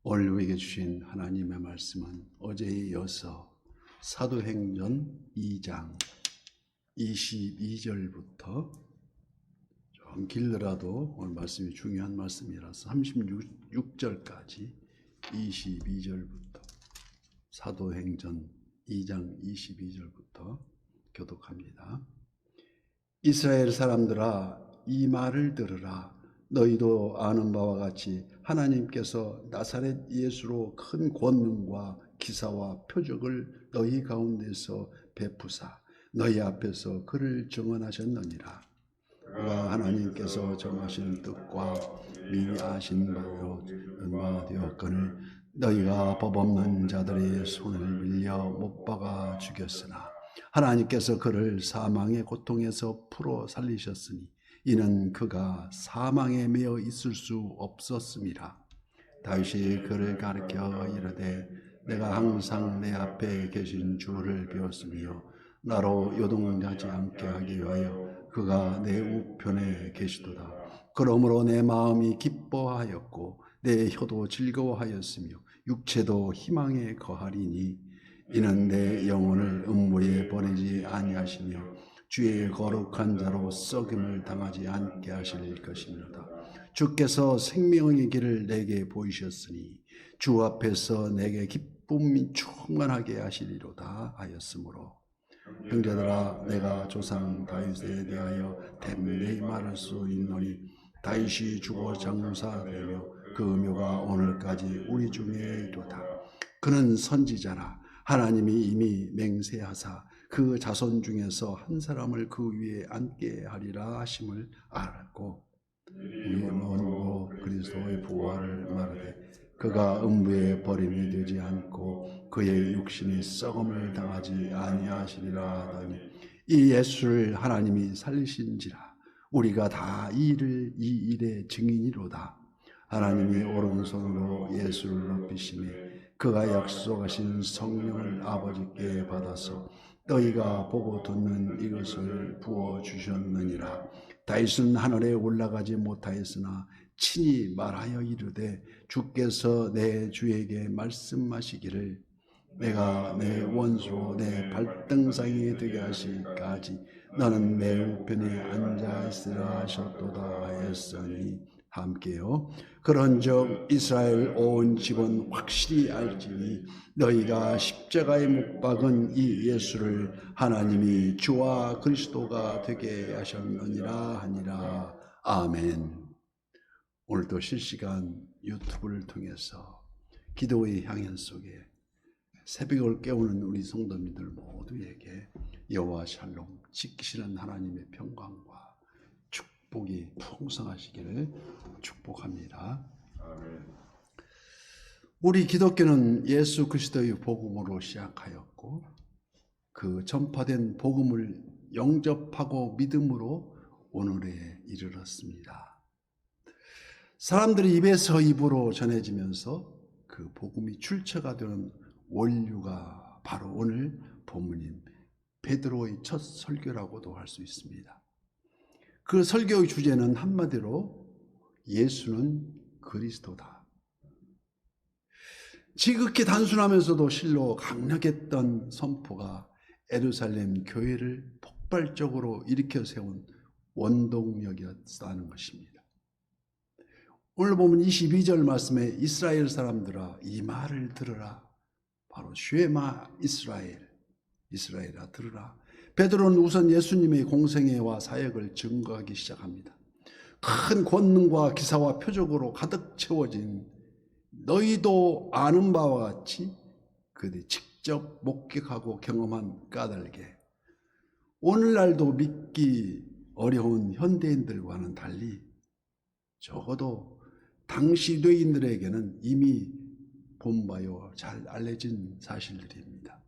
오늘 우리에게 주신 하나님의 말씀은 어제에 이어서 사도행전 2장 22절부터 좀 길더라도 오늘 말씀이 중요한 말씀이라서 36절까지 22절부터 사도행전 2장 22절부터 교독합니다. 이스라엘 사람들아, 이 말을 들으라. 너희도 아는 바와 같이 하나님께서 나사렛 예수로 큰 권능과 기사와 표적을 너희 가운데서 베푸사 너희 앞에서 그를 증언하셨느니라. 그가 하나님께서 정하신 뜻과 미리 아신 바로 되었거늘 너희가 법 없는 자들의 손을 밀려 못 박아 죽였으나 하나님께서 그를 사망의 고통에서 풀어 살리셨으니 이는 그가 사망에 매여 있을 수 없었음이라. 다윗이 그를 가르쳐 이르되 내가 항상 내 앞에 계신 주를 배웠으며 나로 요동하지 않게 하기 위하여 그가 내 우편에 계시도다. 그러므로 내 마음이 기뻐하였고 내 혀도 즐거워하였으며 육체도 희망에 거하리니 이는 내 영혼을 음부에 보내지 아니하시며 주의 거룩한 자로 썩임을 당하지 않게 하실 것입니다. 주께서 생명의 길을 내게 보이셨으니 주 앞에서 내게 기쁨이 충만하게 하시리로다 하였으므로 형제들아, 내가 조상 다윗에 대하여 댐대히 말할 수 있노니 다윗이 죽어 장사되며 그 묘가 오늘까지 우리 중에 있도다. 그는 선지자라. 하나님이 이미 맹세하사 그 자손 중에서 한 사람을 그 위에 앉게 하리라 하심을 알았고 우리의 먼고 그리스도의 부활을 말하되 그가 음부에 버림이 되지 않고 그의 육신이 썩음을 당하지 아니하시리라 하더니 이 예수를 하나님이 살리신지라. 우리가 다 이 일의 증인이로다. 하나님이 오른손으로 예수를 높이시매 그가 약속하신 성령을 아버지께 받아서 너희가 보고 듣는 이것을 부어주셨느니라. 다윗은 하늘에 올라가지 못하였으나 친히 말하여 이르되 주께서 내 주에게 말씀하시기를 내가 내 원수로 내 발등상이 되게 하시기까지 너는 내 우편에 앉아 있으라 하셨도다 하였으니 함께요. 그런즉 이스라엘 온 집은 확실히 알지니 너희가 십자가에 못 박은 이 예수를 하나님이 주와 그리스도가 되게 하셨느니라 하니라. 아멘. 오늘도 실시간 유튜브를 통해서 기도의 향연 속에 새벽을 깨우는 우리 성도님들 모두에게 여호와 샬롬 지키시는 하나님의 평강과 축복이 풍성하시기를 축복합니다. 아멘. 우리 기독교는 예수 그리스도의 복음으로 시작하였고 그 전파된 복음을 영접하고 믿음으로 오늘에 이르렀습니다. 사람들이 입에서 입으로 전해지면서 그 복음이 출처가 되는 원류가 바로 오늘 본문인 베드로의 첫 설교라고도 할 수 있습니다. 그 설교의 주제는 한마디로 예수는 그리스도다. 지극히 단순하면서도 실로 강력했던 선포가 예루살렘 교회를 폭발적으로 일으켜 세운 원동력이었다는 것입니다. 오늘 보면 22절 말씀에 이스라엘 사람들아 이 말을 들으라. 바로 쉐마 이스라엘아 들으라. 베드로는 우선 예수님의 공생애와 사역을 증거하기 시작합니다. 큰 권능과 기사와 표적으로 가득 채워진 너희도 아는 바와 같이 그들이 직접 목격하고 경험한 까닭에 오늘날도 믿기 어려운 현대인들과는 달리 적어도 당시 뇌인들에게는 이미 본바요 잘 알려진 사실들입니다.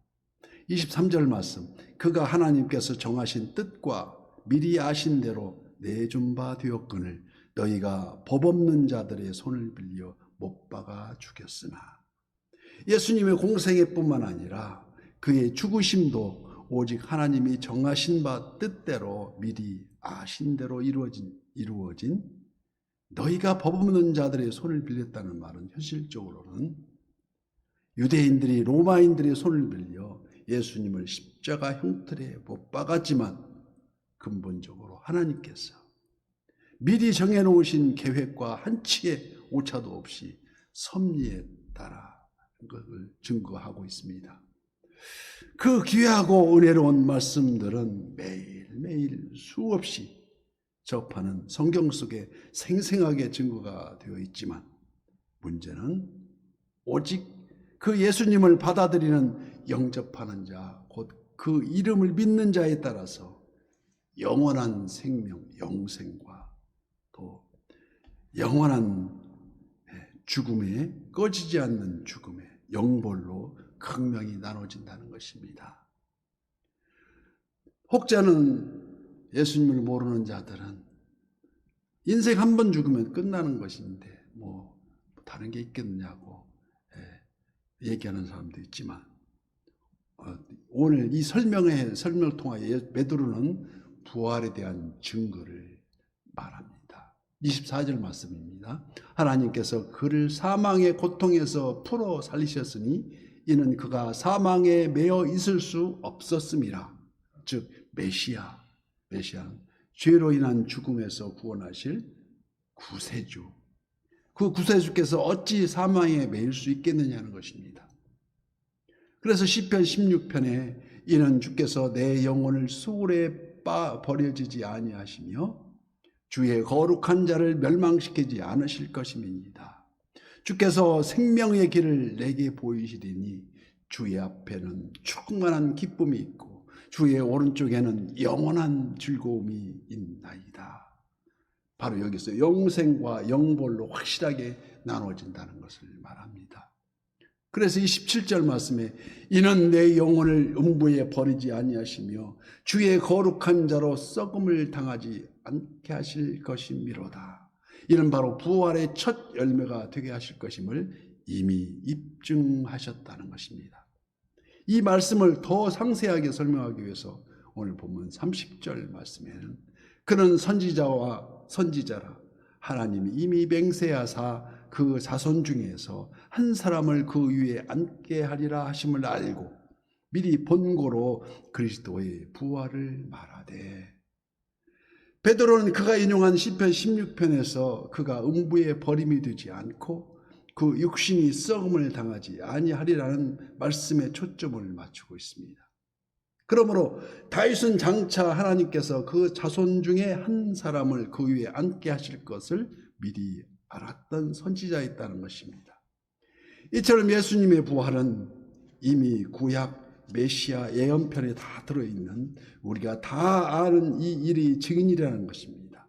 23절 말씀, 그가 하나님께서 정하신 뜻과 미리 아신 대로 내준 바 되었거늘 너희가 법 없는 자들의 손을 빌려 못 박아 죽였으나. 예수님의 공생애뿐만 아니라 그의 죽으심도 오직 하나님이 정하신 바 뜻대로 미리 아신 대로 이루어진 너희가 법 없는 자들의 손을 빌렸다는 말은 현실적으로는 유대인들이 로마인들의 손을 빌려 예수님을 십자가 형틀에 못 박았지만 근본적으로 하나님께서 미리 정해놓으신 계획과 한치의 오차도 없이 섭리에 따라 그것을 증거하고 있습니다. 그 귀하고 은혜로운 말씀들은 매일매일 수없이 접하는 성경 속에 생생하게 증거가 되어 있지만 문제는 오직 그 예수님을 받아들이는 영접하는 자, 곧 그 이름을 믿는 자에 따라서 영원한 생명, 영생과 또 영원한 죽음에, 꺼지지 않는 죽음에 영벌로 극명히 나눠진다는 것입니다. 혹자는 예수님을 모르는 자들은 인생 한 번 죽으면 끝나는 것인데 뭐 다른 게 있겠느냐고 얘기하는 사람도 있지만 오늘 이 설명을 통하여 베드로는 부활에 대한 증거를 말합니다. 24절 말씀입니다. 하나님께서 그를 사망의 고통에서 풀어 살리셨으니 이는 그가 사망에 매여 있을 수 없었음이라. 즉 메시아, 죄로 인한 죽음에서 구원하실 구세주. 그 구세주께서 어찌 사망에 매일 수 있겠느냐는 것입니다. 그래서 시편 16편에 이는 주께서 내 영혼을 소울에 버려지지 아니하시며 주의 거룩한 자를 멸망시키지 않으실 것임이니이다. 주께서 생명의 길을 내게 보이시리니 주의 앞에는 충만한 기쁨이 있고 주의 오른쪽에는 영원한 즐거움이 있나이다. 바로 여기서 영생과 영벌로 확실하게 나눠진다는 것을 말합니다. 그래서 이 17절 말씀에 이는 내 영혼을 음부에 버리지 아니하시며 주의 거룩한 자로 썩음을 당하지 않게 하실 것이미로다. 이는 바로 부활의 첫 열매가 되게 하실 것임을 이미 입증하셨다는 것입니다. 이 말씀을 더 상세하게 설명하기 위해서 오늘 본문 30절 말씀에는 그는 선지자라 하나님이 이미 맹세하사 그 자손 중에서 한 사람을 그 위에 앉게 하리라 하심을 알고 미리 본고로 그리스도의 부활을 말하되. 베드로는 그가 인용한 시편 16편에서 그가 음부에 버림이 되지 않고 그 육신이 썩음을 당하지 아니하리라는 말씀에 초점을 맞추고 있습니다. 그러므로 다윗은 장차 하나님께서 그 자손 중에 한 사람을 그 위에 앉게 하실 것을 미리 알았던 선지자였다는 것입니다. 이처럼 예수님의 부활은 이미 구약 메시아 예언편에 다 들어있는 우리가 다 아는 이 일이 증인이라는 것입니다.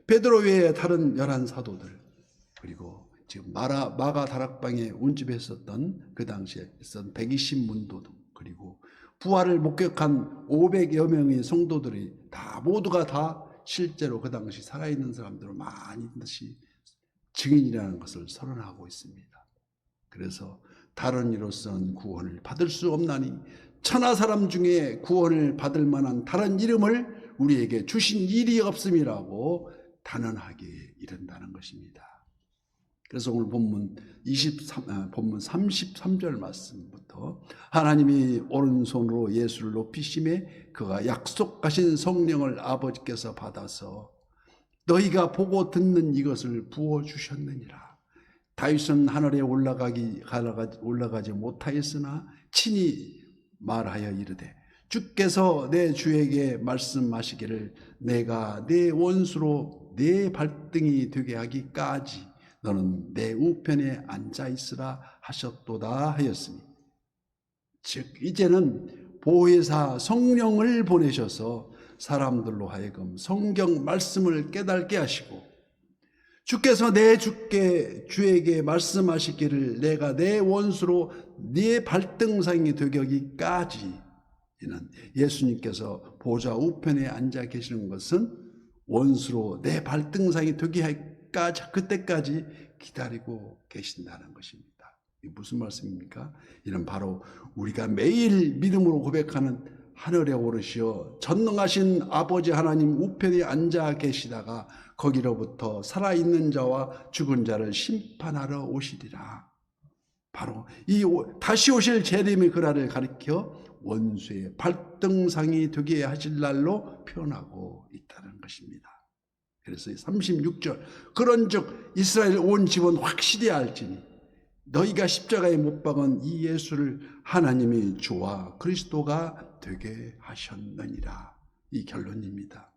베드로 외에 다른 11사도들 그리고 지금 마가 다락방에 운집했었던 그 당시에 있었던 120문도 등 그리고 부활을 목격한 500여 명의 성도들이 모두가 다 실제로 그 당시 살아있는 사람들을 많이 증인이라는 것을 선언하고 있습니다. 그래서 다른 이로서는 구원을 받을 수 없나니 천하 사람 중에 구원을 받을 만한 다른 이름을 우리에게 주신 일이 없음이라고 단언하게 이른다는 것입니다. 그래서 오늘 본문 33절 말씀부터 하나님이 오른손으로 예수를 높이심에 그가 약속하신 성령을 아버지께서 받아서 너희가 보고 듣는 이것을 부어주셨느니라. 다윗은 하늘에 올라가지 못하였으나 친히 말하여 이르되 주께서 내 주에게 말씀하시기를 내가 내 원수로 내 발등이 되게 하기까지 너는 내 우편에 앉아있으라 하셨도다 하였으니 즉 이제는 보혜사 성령을 보내셔서 사람들로 하여금 성경 말씀을 깨닫게 하시고 주께서 내 주에게 말씀하시기를 내가 내 원수로 네 발등상이 되게 하기까지 이는 예수님께서 보좌 우편에 앉아 계시는 것은 원수로 내 발등상이 되게 하기까지 그때까지 기다리고 계신다는 것입니다. 이게 무슨 말씀입니까? 이는 바로 우리가 매일 믿음으로 고백하는 하늘에 오르시어 전능하신 아버지 하나님 우편에 앉아 계시다가 거기로부터 살아있는 자와 죽은 자를 심판하러 오시리라. 바로 이 다시 오실 재림의 그날을 가리켜 원수의 발등상이 되게 하실 날로 표현하고 있다는 것입니다. 그래서 36절 그런즉 이스라엘 온 집은 확실히 알지니 너희가 십자가에 못 박은 이 예수를 하나님이 주와 그리스도가 되게 하셨느니라. 이 결론입니다.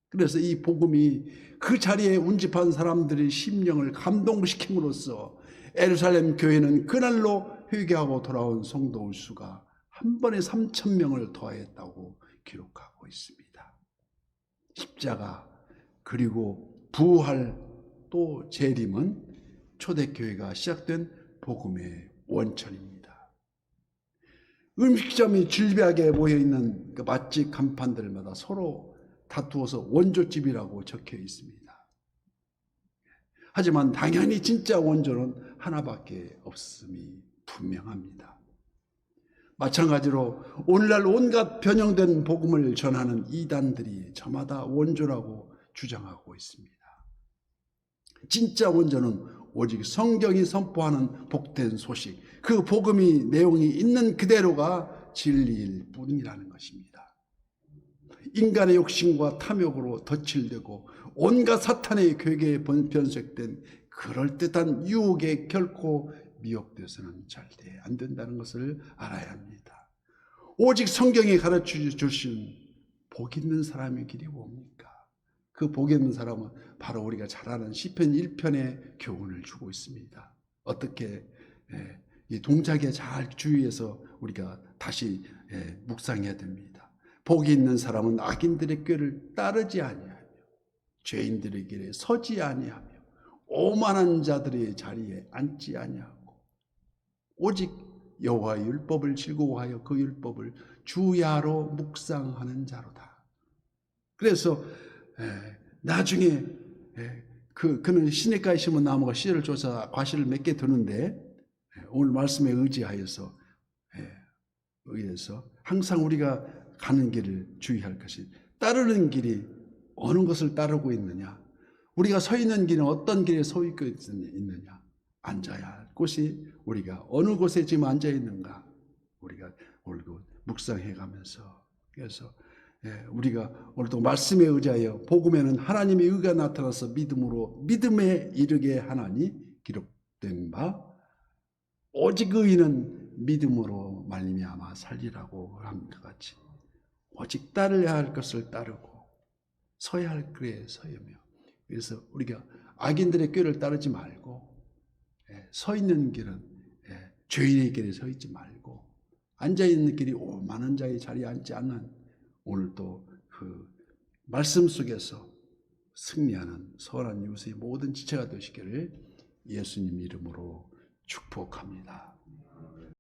그래서 이 복음이 그 자리에 운집한 사람들의 심령을 감동시킴으로써 예루살렘 교회는 그날로 회개하고 돌아온 성도 수가 한 번에 3,000명을 더하였다고 기록하고 있습니다. 십자가 그리고 부활 또 재림은 초대교회가 시작된 복음의 원천입니다. 음식점이 질비하게 모여있는 그 맛집 간판들마다 서로 다투어서 원조집이라고 적혀 있습니다. 하지만 당연히 진짜 원조는 하나밖에 없음이 분명합니다. 마찬가지로 오늘날 온갖 변형된 복음을 전하는 이단들이 저마다 원조라고 주장하고 있습니다. 진짜 원조는 오직 성경이 선포하는 복된 소식, 그 복음이 내용이 있는 그대로가 진리일 뿐이라는 것입니다. 인간의 욕심과 탐욕으로 덧칠되고 온갖 사탄의 괴계에 변색된 그럴듯한 유혹에 결코 미혹돼서는 절대 안 된다는 것을 알아야 합니다. 오직 성경이 가르쳐 주신 복 있는 사람의 길이 뭡니까? 그 복 있는 사람은 바로 우리가 잘 아는 시편 1편의 교훈을 주고 있습니다. 어떻게 이 동작에 잘 주의해서 우리가 다시 묵상해야 됩니다. 복이 있는 사람은 악인들의 꾀를 따르지 아니하며 죄인들의 길에 서지 아니하며 오만한 자들의 자리에 앉지 아니하고 오직 여호와의 율법을 즐거워하여 그 율법을 주야로 묵상하는 자로다. 그래서 나중에 그는 시냇가에 심은 나무가 씨를 쫓아 과실을 맺게 되는데 오늘 말씀에 의지하여서 항상 우리가 가는 길을 주의할 것이 따르는 길이 어느 것을 따르고 있느냐, 우리가 서 있는 길은 어떤 길에 서 있느냐, 앉아야 할 곳이 우리가 어느 곳에 지금 앉아 있는가 우리가 오늘도 묵상해 가면서 그래서 우리가 오늘도 말씀에 의지하여 복음에는 하나님의 의가 나타나서 믿음으로 믿음에 이르게 하나니 기록된 바 오직 의인은 믿음으로 말미암아 살리라고 한 것 같이 오직 따르야 할 것을 따르고 서야 할 길에 서야며 그래서 우리가 악인들의 꾀를 따르지 말고 서 있는 길은 죄인의 길에 서 있지 말고 앉아있는 길이 오만한 자의 자리에 앉지 않는 오늘도 그 말씀 속에서 승리하는 선한 이웃의 모든 지체가 되시기를 예수님 이름으로 축복합니다.